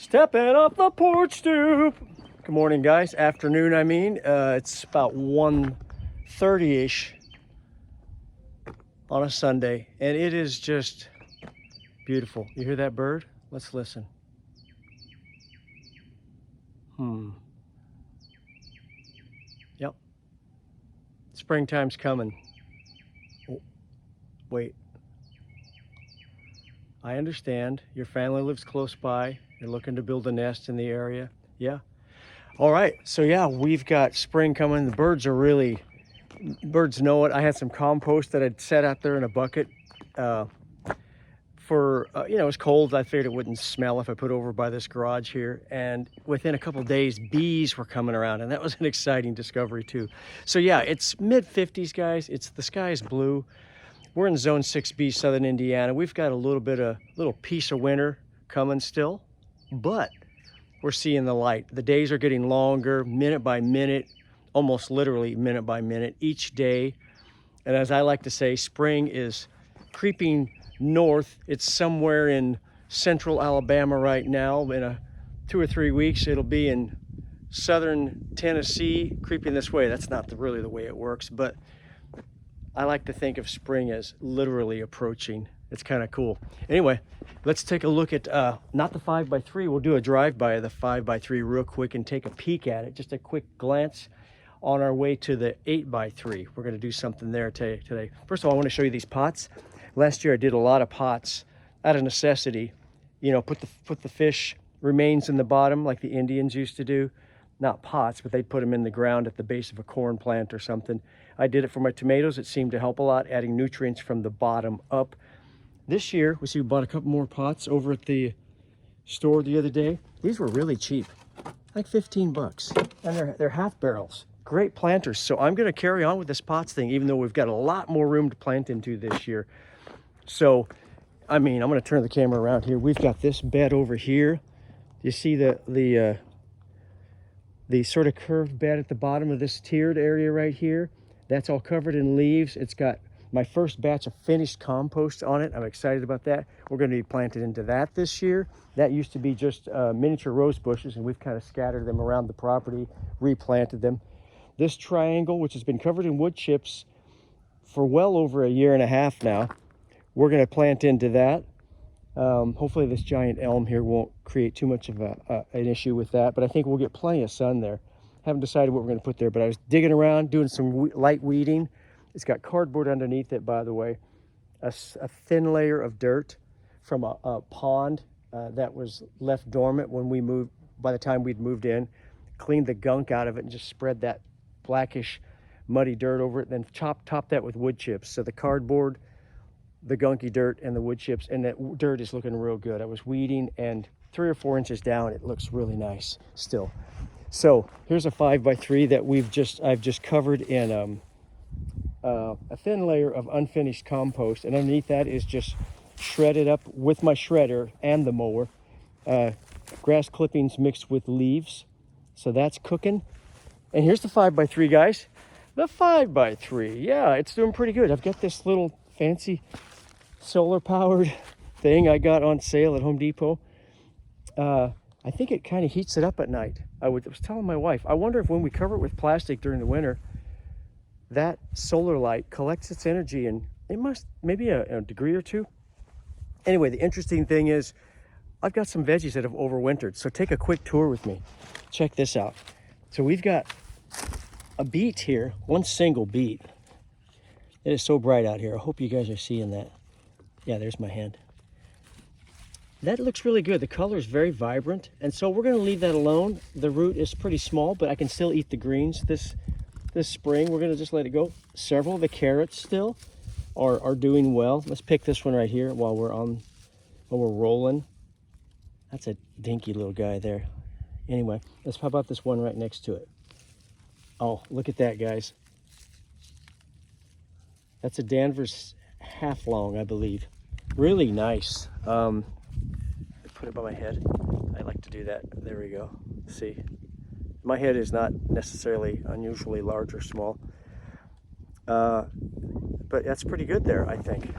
Stepping off the porch stoop. Good morning, guys. Afternoon, I mean. It's about 1:30-ish on a Sunday, and it is just beautiful. You hear that bird? Let's listen. Yep. Springtime's coming. Oh, wait. I understand. Your family lives close by. You're looking to build a nest in the area. Yeah. All right. So yeah, we've got spring coming. The birds know it. I had some compost that I'd set out there in a bucket it was cold. I figured it wouldn't smell if I put it over by this garage here. And within a couple of days, bees were coming around, and that was an exciting discovery too. So yeah, it's mid-50s, guys. The sky is blue. We're in Zone 6B, Southern Indiana. We've got a little piece of winter coming still, but we're seeing the light. The days are getting longer, minute by minute, almost literally minute by minute, each day. And as I like to say, spring is creeping north. It's somewhere in central Alabama right now. In 2 or 3 weeks, it'll be in southern Tennessee, creeping this way. That's not really the way it works, but I like to think of spring as literally approaching. It's kind of cool. Anyway, let's take a look at, not the 5x3. We'll do a drive-by of the 5x3 real quick and take a peek at it. Just a quick glance on our way to the 8x3. We're going to do something there today. First of all, I want to show you these pots. Last year, I did a lot of pots out of necessity. You know, put the fish remains in the bottom like the Indians used to do. Not pots, but they'd put them in the ground at the base of a corn plant or something. I did it for my tomatoes. It seemed to help a lot, adding nutrients from the bottom up. This year, we bought a couple more pots over at the store the other day. These were really cheap, like 15 bucks. And they're half barrels. Great planters. So I'm going to carry on with this pots thing, even though we've got a lot more room to plant into this year. So, I mean, I'm going to turn the camera around here. We've got this bed over here. You see the sort of curved bed at the bottom of this tiered area right here. That's all covered in leaves. It's got my first batch of finished compost on it. I'm excited about that. We're going to be planted into that this year. That used to be just miniature rose bushes, and we've kind of scattered them around the property, replanted them. This triangle, which has been covered in wood chips for well over a year and a half now, we're going to plant into that. Hopefully this giant elm here won't create too much of an issue with that, but I think we'll get plenty of sun there. Haven't decided what we're going to put there, but I was digging around, doing some light weeding. It's got cardboard underneath it, by the way. A thin layer of dirt from a pond that was left dormant when we moved, by the time we'd moved in. Cleaned the gunk out of it and just spread that blackish, muddy dirt over it, then top that with wood chips. So the cardboard, the gunky dirt, and the wood chips, and that dirt is looking real good. I was weeding, and 3 or 4 inches down, it looks really nice still. So here's a 5x3 that I've just covered in a thin layer of unfinished compost, and underneath that is just shredded up with my shredder and the mower, grass clippings mixed with leaves. So that's cooking. And here's the 5x3, guys. The 5x3, yeah, it's doing pretty good. I've got this little fancy solar powered thing I got on sale at Home Depot. I think it kind of heats it up at night. I was telling my wife, I wonder if when we cover it with plastic during the winter, that solar light collects its energy, and it must maybe a degree or two. Anyway, the interesting thing is I've got some veggies that have overwintered. So take a quick tour with me. Check this out. So we've got a beet here, one single beet. It is so bright out here. I hope you guys are seeing that. Yeah, there's my hand. That looks really good. The color is very vibrant. And so we're going to leave that alone. The root is pretty small, but I can still eat the greens this spring. We're going to just let it go. Several of the carrots still are doing well. Let's pick this one right here while we're rolling. That's a dinky little guy there. Anyway, how about this one right next to it? Oh, look at that, guys. That's a Danvers half long, I believe. Really nice. Put it by my head. I like to do that. There we go. See, my head is not necessarily unusually large or small, but that's pretty good there, I think.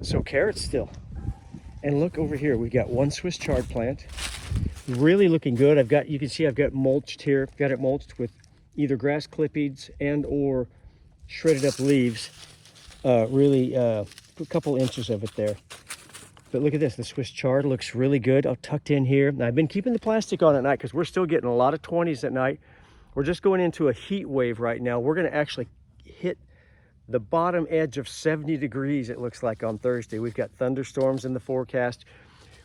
So carrots still. And look over here, we've got one Swiss chard plant. Really looking good. You can see I've got mulched here. Got it mulched with either grass clippings and or shredded up leaves. Really a couple inches of it there. But look at this, the Swiss chard looks really good. I'll tucked in here. Now, I've been keeping the plastic on at night because we're still getting a lot of 20s at night. We're just going into a heat wave right now. We're gonna actually hit the bottom edge of 70 degrees, it looks like, on Thursday. We've got thunderstorms in the forecast.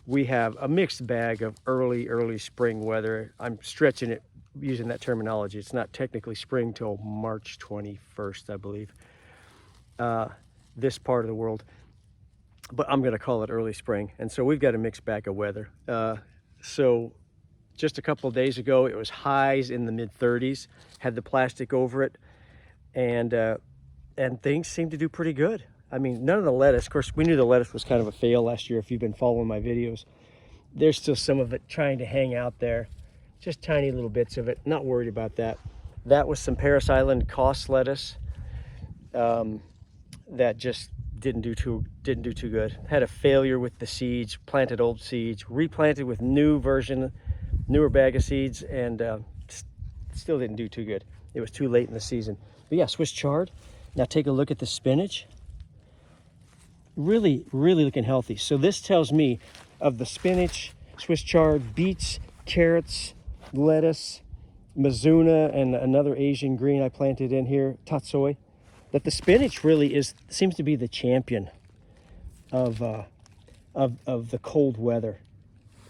We have a mixed bag of early spring weather. I'm stretching it using that terminology. It's not technically spring till March 21st, I believe, this part of the world. But I'm gonna call it early spring. And so we've got a mixed bag of weather. So just a couple of days ago, it was highs in the mid 30s, had the plastic over it, and things seem to do pretty good. I mean, none of the lettuce, of course, we knew the lettuce was kind of a fail last year if you've been following my videos. There's still some of it trying to hang out there, just tiny little bits of it. Not worried about that. That was some Paris Island Cost lettuce that just didn't do too good. Had a failure with the seeds, planted old seeds, replanted with newer bag of seeds, and still didn't do too good. It was too late in the season. But yeah, Swiss chard. Now take a look at the spinach. Really looking healthy. So this tells me of the spinach, Swiss chard, beets, carrots, lettuce, mizuna, and another Asian green I planted in here, tatsoi, that the spinach really seems to be the champion of the cold weather.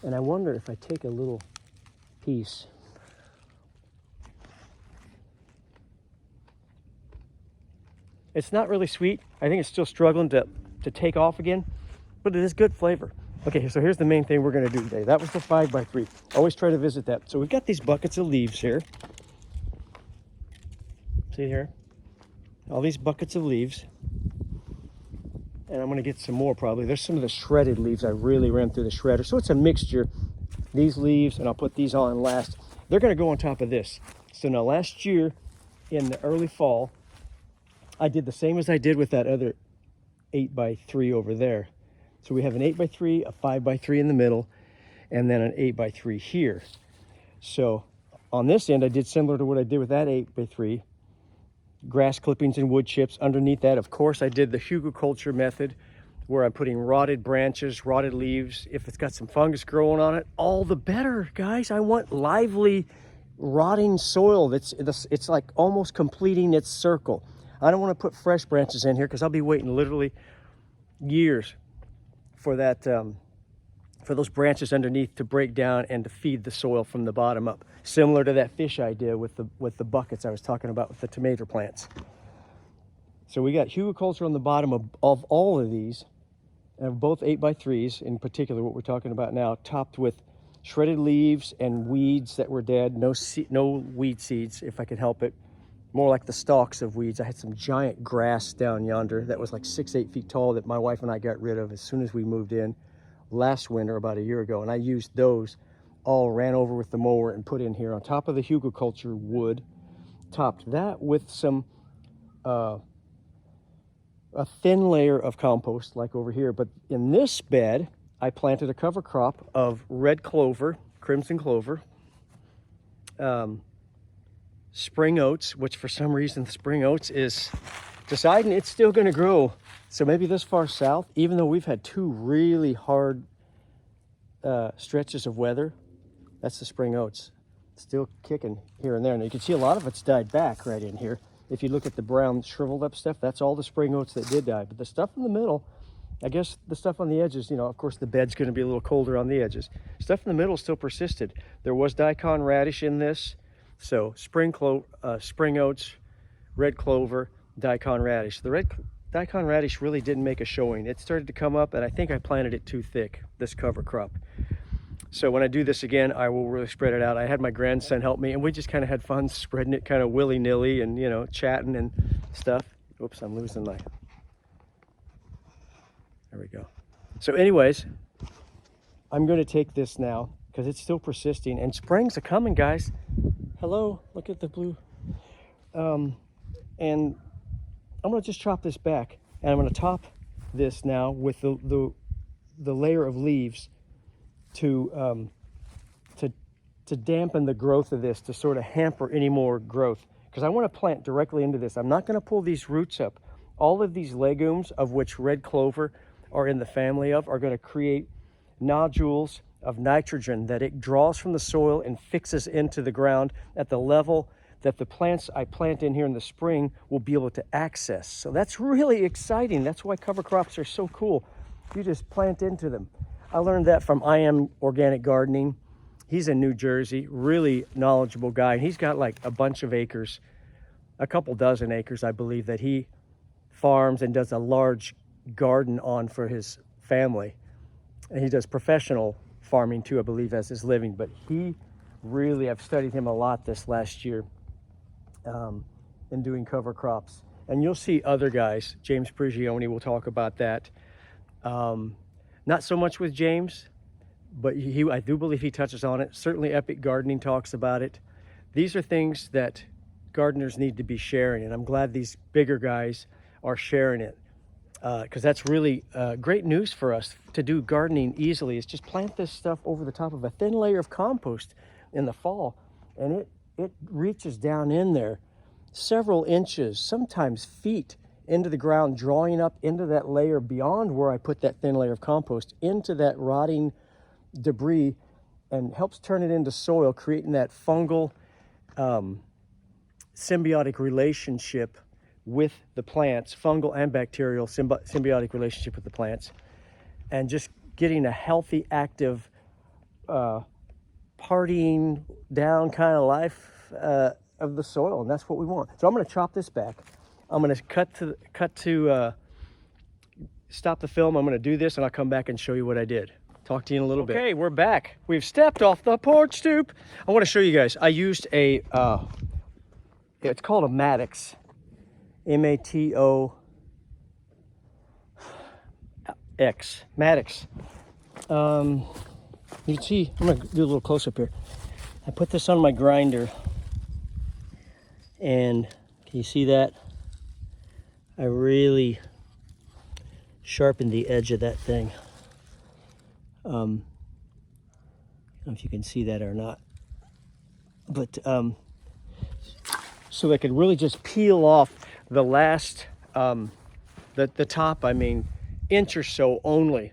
And I wonder if I take a little piece. It's not really sweet. I think it's still struggling to take off again, but it is good flavor. Okay, so here's the main thing we're gonna do today. That was the 5x3. Always try to visit that. So we've got these buckets of leaves here. See here? All these buckets of leaves. And I'm gonna get some more probably. There's some of the shredded leaves. I really ran through the shredder. So it's a mixture. These leaves, and I'll put these on last. They're gonna go on top of this. So now last year in the early fall, I did the same as I did with that other 8x3 over there. So we have an 8x3, a 5x3 in the middle, and then an 8x3 here. So on this end, I did similar to what I did with that 8x3. Grass clippings and wood chips. Underneath that, of course, I did the hugelkultur method, where I'm putting rotted branches, rotted leaves. If it's got some fungus growing on it, all the better, guys. I want lively, rotting soil. It's like almost completing its circle. I don't want to put fresh branches in here because I'll be waiting literally years for that, for those branches underneath to break down and to feed the soil from the bottom up. Similar to that fish idea with the buckets I was talking about with the tomato plants. So we got hugelkultur on the bottom of all of these, and both 8x3s in particular, what we're talking about now, topped with shredded leaves and weeds that were dead. No weed seeds, if I could help it. More like the stalks of weeds. I had some giant grass down yonder that was like 6-8 feet tall that my wife and I got rid of as soon as we moved in last winter, about a year ago. And I used those, all ran over with the mower and put in here on top of the hugelkultur wood. Topped that with some, a thin layer of compost like over here. But in this bed, I planted a cover crop of red clover, crimson clover, spring oats, which for some reason spring oats is deciding it's still going to grow. So maybe this far south, even though we've had 2 really hard stretches of weather, that's the spring oats. Still kicking here and there. And you can see a lot of it's died back right in here. If you look at the brown shriveled up stuff, that's all the spring oats that did die. But the stuff in the middle, I guess the stuff on the edges, you know, of course the bed's going to be a little colder on the edges. Stuff in the middle still persisted. There was daikon radish in this. So spring oats, red clover, daikon radish. The red daikon radish really didn't make a showing. It started to come up, and I think I planted it too thick, this cover crop. So when I do this again, I will really spread it out. I had my grandson help me, and we just kind of had fun spreading it kind of willy-nilly and, you know, chatting and stuff. Oops, I'm losing my... There we go. So anyways, I'm going to take this now because it's still persisting, and springs are coming, guys. Hello, look at the blue. And I'm gonna just chop this back, and I'm gonna top this now with the the layer of leaves to to dampen the growth of this, to sort of hamper any more growth, because I want to plant directly into this. I'm not going to pull these roots up. All of these legumes, of which red clover are in the family of, are going to create nodules of nitrogen that it draws from the soil and fixes into the ground at the level that the plants I plant in here in the spring will be able to access. So that's really exciting. That's why cover crops are so cool. You just plant into them. I learned that from I Am Organic Gardening. He's in New Jersey, really knowledgeable guy. He's got like a bunch of acres, a couple dozen acres, I believe, that he farms and does a large garden on for his family. And he does professional farming too, I believe, as his living. But he really, I've studied him a lot this last year in doing cover crops. And you'll see other guys, James Prigioni will talk about that. Not so much with James, but I do believe he touches on it. Certainly Epic Gardening talks about it. These are things that gardeners need to be sharing, and I'm glad these bigger guys are sharing it, because that's really great news for us to do gardening easily. Is just plant this stuff over the top of a thin layer of compost in the fall, and it reaches down in there several inches, sometimes feet, into the ground, drawing up into that layer beyond where I put that thin layer of compost, into that rotting debris, and helps turn it into soil, creating that fungal symbiotic relationship with the plants, fungal and bacterial symbiotic relationship with the plants, and just getting a healthy, active, partying down kind of life of the soil, and that's what we want. So I'm going to chop this back. I'm going to cut to stop the film. I'm going to do this, and I'll come back and show you what I did. Talk to you in a little bit. Okay, we're back. We've stepped off the porch stoop. I want to show you guys. I used a, it's called a Mattox, M-A-T-O-X, Mattox. You can see, I'm going to do a little close up here. I put this on my grinder, and can you see that? I really sharpened the edge of that thing. I don't know if you can see that or not, but so I could really just peel off the last, the top, I mean, inch or so only.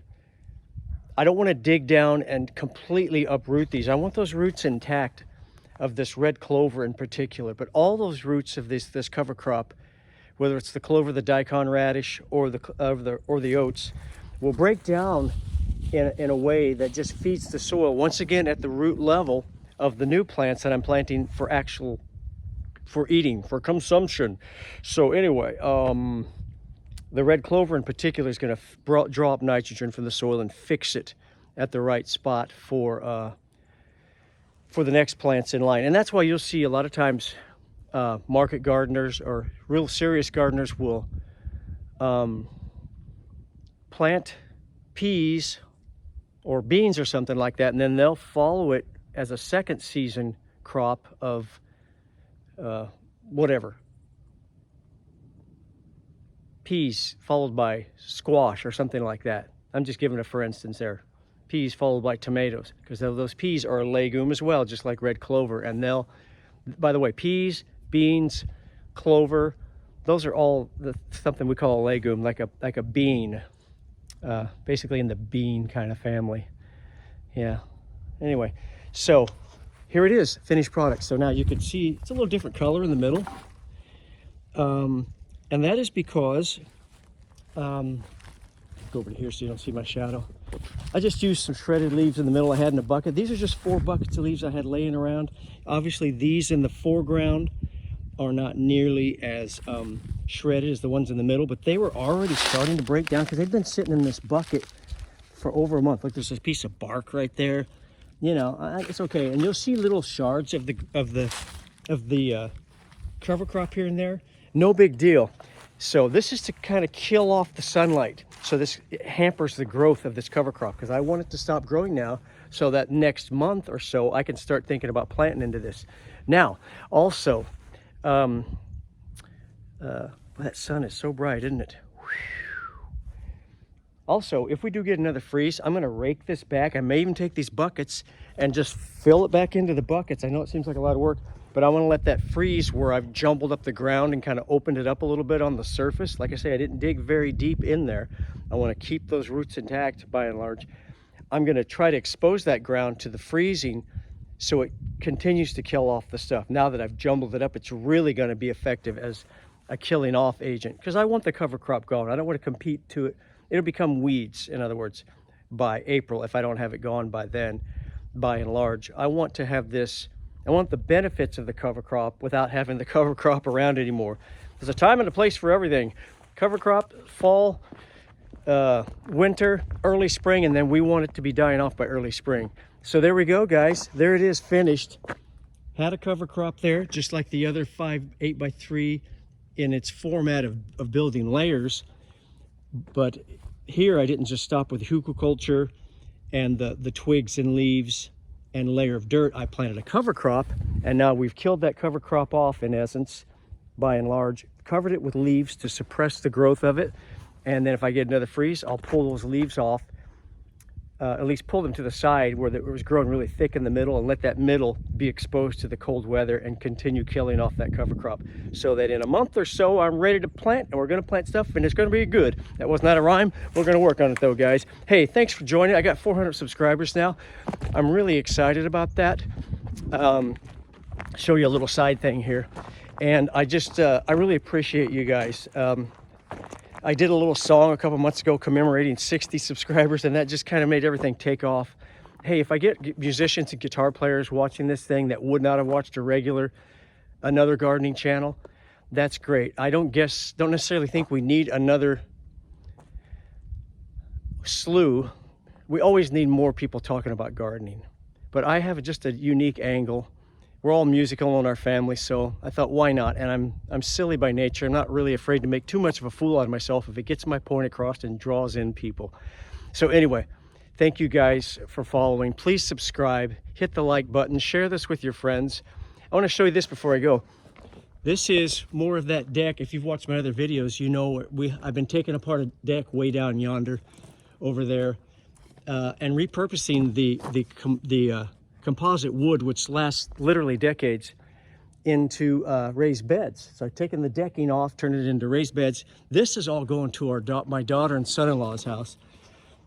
I don't want to dig down and completely uproot these. I want those roots intact, of this red clover in particular, but all those roots of this cover crop, whether it's the clover, the daikon radish, or the oats, will break down in a way that just feeds the soil once again at the root level of the new plants that I'm planting for eating, for consumption. So anyway, the red clover in particular is going to draw up nitrogen from the soil and fix it at the right spot for the next plants in line. And that's why you'll see a lot of times market gardeners or real serious gardeners will plant peas or beans or something like that, and then they'll follow it as a second season crop of whatever, peas followed by squash or something like that. I'm just giving a for instance there. Peas followed by tomatoes, because those peas are a legume as well, just like red clover. And they'll, by the way, peas, beans, clover, those are all something we call a legume, like a bean. Basically in the bean kind of family. Yeah. Anyway, so here it is, finished product. So now you can see it's a little different color in the middle. And that is because, go over to here so you don't see my shadow. I just used some shredded leaves in the middle I had in a bucket. These are just 4 buckets of leaves I had laying around. Obviously these in the foreground are not nearly as shredded as the ones in the middle, but they were already starting to break down because they've been sitting in this bucket for over a month. Look, there's this piece of bark right there. You know, it's okay. And you'll see little shards of the cover crop here and there. No big deal. So this is to kind of kill off the sunlight. So this hampers the growth of this cover crop, because I want it to stop growing now so that next month or so I can start thinking about planting into this. Now, also, that sun is so bright, isn't it? Whew. Also, if we do get another freeze, I'm gonna rake this back. I may even take these buckets and just fill it back into the buckets. I know it seems like a lot of work, but I wanna let that freeze where I've jumbled up the ground and kind of opened it up a little bit on the surface. Like I say, I didn't dig very deep in there. I wanna keep those roots intact by and large. I'm gonna try to expose that ground to the freezing so it continues to kill off the stuff. Now that I've jumbled it up, it's really gonna be effective as a killing off agent, because I want the cover crop going. I don't want to compete to it. It'll become weeds, in other words, by April if I don't have it gone by then, by and large. I want to have this, I want the benefits of the cover crop without having the cover crop around anymore. There's a time and a place for everything. Cover crop, fall, winter, early spring, and then we want it to be dying off by early spring. So there we go, guys. There it is, finished. Had a cover crop there, just like the other 8x3 in its format of building layers. But here I didn't just stop with hugelkultur and the twigs and leaves and layer of dirt. I planted a cover crop, and now we've killed that cover crop off, in essence, by and large, covered it with leaves to suppress the growth of it. And then if I get another freeze, I'll pull those leaves off, at least pull them to the side where it was growing really thick in the middle, and let that middle be exposed to the cold weather and continue killing off that cover crop, so that in a month or so I'm ready to plant, and we're going to plant stuff, and it's going to be good. That was not a rhyme. We're going to work on it though, guys. Hey, thanks for joining. I got 400 subscribers now. I'm really excited about that. Show you a little side thing here, and I really appreciate you guys. I did a little song a couple months ago commemorating 60 subscribers, and that just kind of made everything take off. Hey, if I get musicians and guitar players watching this thing that would not have watched another gardening channel, that's great. I don't necessarily think we need another slew. We always need more people talking about gardening, but I have just a unique angle. We're all musical in our family, so I thought, why not? And I'm silly by nature. I'm not really afraid to make too much of a fool out of myself if it gets my point across and draws in people. So anyway, thank you guys for following. Please subscribe, hit the like button, share this with your friends. I want to show you this before I go. This is more of that deck. If you've watched my other videos, you know I've been taking apart a deck way down yonder over there and repurposing the composite wood, which lasts literally decades, into raised beds. So I've taken the decking off, turned it into raised beds. This is all going to my daughter and son-in-law's house.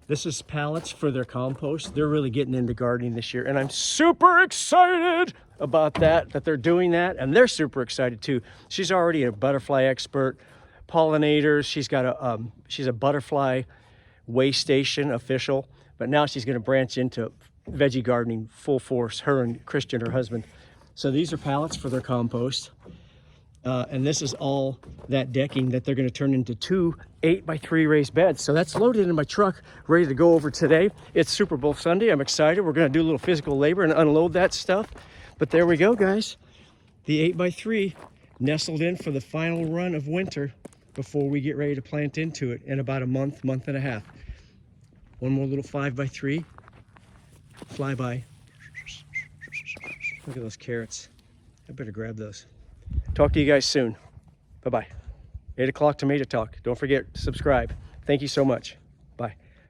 This is pallets for their compost. They're really getting into gardening this year, and I'm super excited about that they're doing that, and they're super excited too. She's already a butterfly expert, pollinators. She's a butterfly way station official, but now she's going to branch into veggie gardening full force, her and Christian, her husband. So these are pallets for their compost, and this is all that decking that they're going to turn into 2 8x3 raised beds. So that's loaded in my truck, ready to go over today. It's Super Bowl Sunday. I'm excited. We're going to do a little physical labor and unload that stuff. But there we go, guys. The 8x3 nestled in for the final run of winter before we get ready to plant into it in about a month and a half. One more little 5x3 flyby. Look at those carrots. I better grab those. Talk to you guys soon. Bye-bye. 8 o'clock tomato talk. Don't forget to subscribe. Thank you so much.